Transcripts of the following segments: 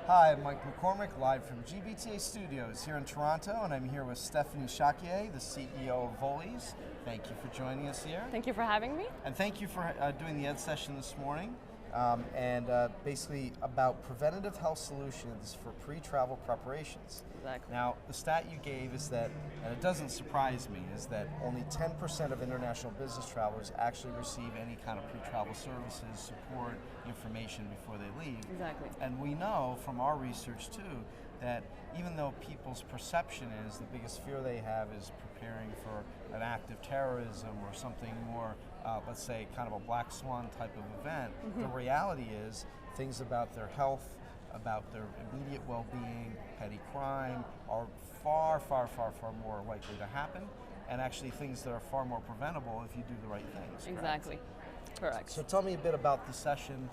Hi, I'm Mike McCormick, live from GBTA Studios here in Toronto, and I'm here with El-Chakieh, the CEO of Volyse. Thank you for joining us here. Thank you for having me. And thank you for doing the Ed session this morning, basically about preventative health solutions for pre-travel preparations. Exactly. Now, the stat you gave is that, and it doesn't surprise me, is that only 10% of international business travelers actually receive any kind of pre-travel services, support, information before they leave. Exactly. And we know from our research too that even though people's perception is the biggest fear they have is preparing for an act of terrorism or something more, let's say, kind of a black swan type of event, the reality is things about their health, about their immediate well-being, petty crime are far, far, far, far more likely to happen, and actually things that are far more preventable if you do the right things. Exactly. Correct. So tell me a bit about the session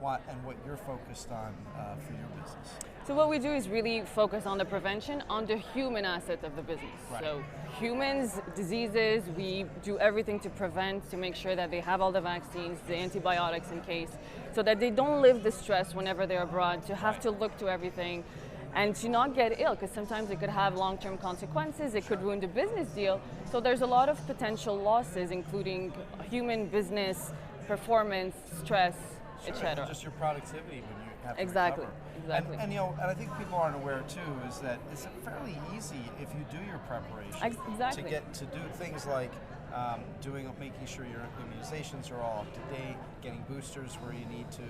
and what you're focused on for your business. So what we do is really focus on the prevention, on the human asset of the business. Right. So humans, diseases, we do everything to prevent, to make sure that they have all the vaccines, the antibiotics in case, so that they don't live the stress whenever they're abroad, to have to look to everything and to not get ill, because sometimes it could have long-term consequences, it could ruin the business deal. So there's a lot of potential losses, including human business, performance, stress, etc. Just your productivity when you have to Exactly. recover. Exactly. And I think people aren't aware too is that it's fairly easy if you do your preparation Exactly. to get to do things like making sure your immunizations are all up to date, getting boosters where you need to.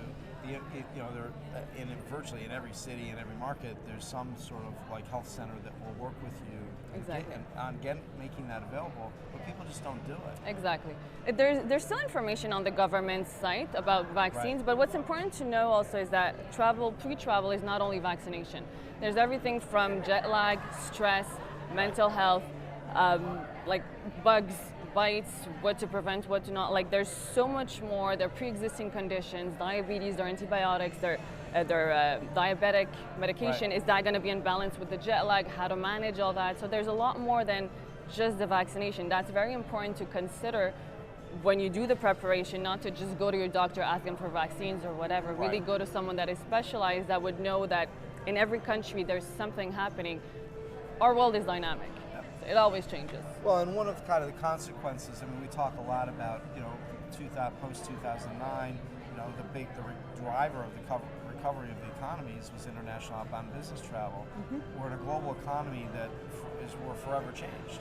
Virtually in every city, in every market, there's some sort of like health center that will work with you Exactly. on making that available, but people just don't do it. Exactly. There's still information on the government site about vaccines, but what's important to know also is that pre-travel is not only vaccination. There's everything from jet lag, stress, mental health, like bugs, bites, what to prevent, what to not. Like there's so much more. There are pre-existing conditions, diabetes, there are antibiotics, their diabetic medication. Right. Is that going to be in balance with the jet lag? How to manage all that? So there's a lot more than just the vaccination. That's very important to consider when you do the preparation, not to just go to your doctor, ask them for vaccines or whatever. Right. Really go to someone that is specialized, that would know that in every country there's something happening. Our world is dynamic. It always changes. Well, and one of kind of the consequences, we talk a lot about, post-2009, the driver of the recovery of the economies was international outbound business travel. We're in a global economy that we're forever changed.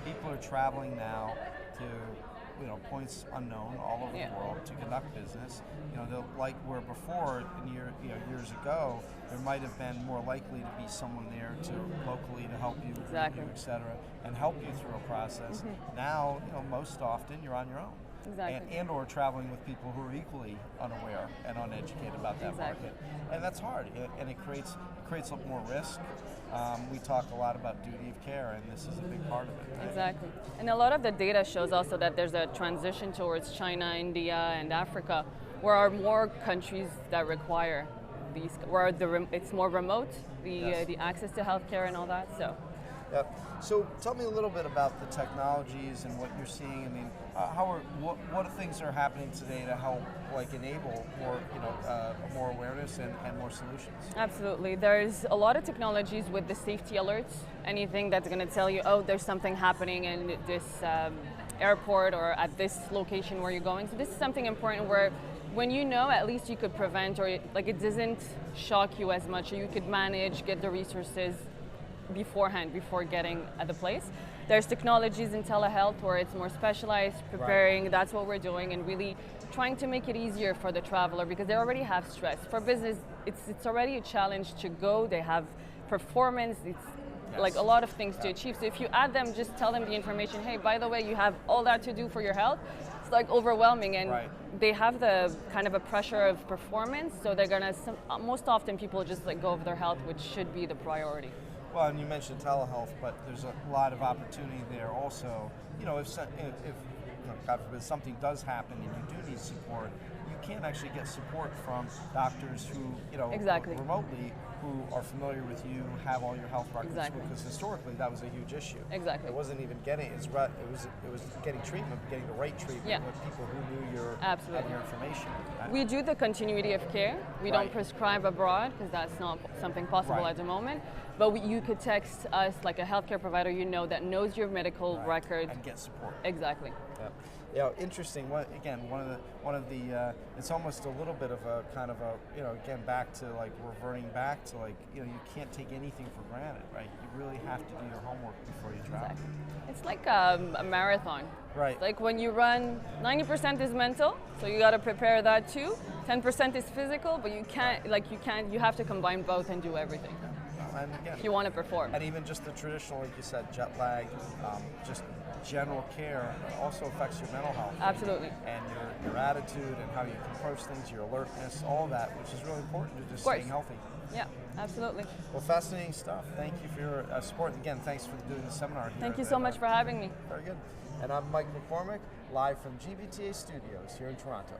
People are traveling now to points unknown all over the world to conduct business. Like where before, years ago, there might have been more likely to be someone there locally to help you, Exactly. et cetera, and help you through a process. Now, most often you're on your own. Exactly. And or traveling with people who are equally unaware and uneducated about that Exactly. market. And that's hard, and it creates a lot more risk. We talk a lot about duty of care, and this is a big part of it. Right? Exactly. And a lot of the data shows also that there's a transition towards China, India, and Africa, where are more countries that require these, where it's more remote, the access to healthcare and all that. So. Yeah. So tell me a little bit about the technologies and what you're seeing. What things are happening today to help enable more more awareness and more solutions? Absolutely. There's a lot of technologies with the safety alerts. Anything that's going to tell you, oh, there's something happening in this airport or at this location where you're going. So this is something important where when you know, at least you could prevent, or it doesn't shock you as much, or you could manage, get the resources beforehand, before getting at the place. There's technologies in telehealth where it's more specialized, preparing, Right. That's what we're doing, and really trying to make it easier for the traveler because they already have stress. For business, it's already a challenge to go, they have performance, it's like a lot of things to achieve. So if you add them, just tell them the information, hey, by the way, you have all that to do for your health, it's overwhelming, and they have the kind of a pressure of performance, so they're gonna, most often people just go over their health, which should be the priority. Well, and you mentioned telehealth, but there's a lot of opportunity there also. If God forbid something does happen and you do need support, you can actually get support from doctors who, Exactly. remotely who are familiar with you, have all your health records, Exactly. because historically that was a huge issue. Exactly. It wasn't even getting it was getting treatment, but getting the right treatment Yeah. with people who knew your Absolutely. had your information. We do the continuity of care. We Right. don't prescribe abroad because that's not something possible Right. at the moment. But you could text us like a healthcare provider you know that knows your medical Right. record. And get support. Exactly. Yeah. Yeah, interesting. One of the it's almost a little bit of a kind of a, again, back to like reverting back to like, you can't take anything for granted, right? You really have to do your homework before you travel. Exactly. It's like a marathon. Right. It's like when you run, 90% is mental, so you got to prepare that too. 10% is physical, but you have to combine both and do everything And again, if you want to perform. and even just the traditional, like you said, jet lag, just general care also affects your mental health. Absolutely. And your attitude and how you can approach things, your alertness, all of that, which is really important to just course. staying healthy. Yeah, absolutely. Well, fascinating stuff. Thank you for your support. Again, thanks for doing the seminar here. Thank you so much for having me. Very good. And I'm Mike McCormick, live from GBTA Studios here in Toronto.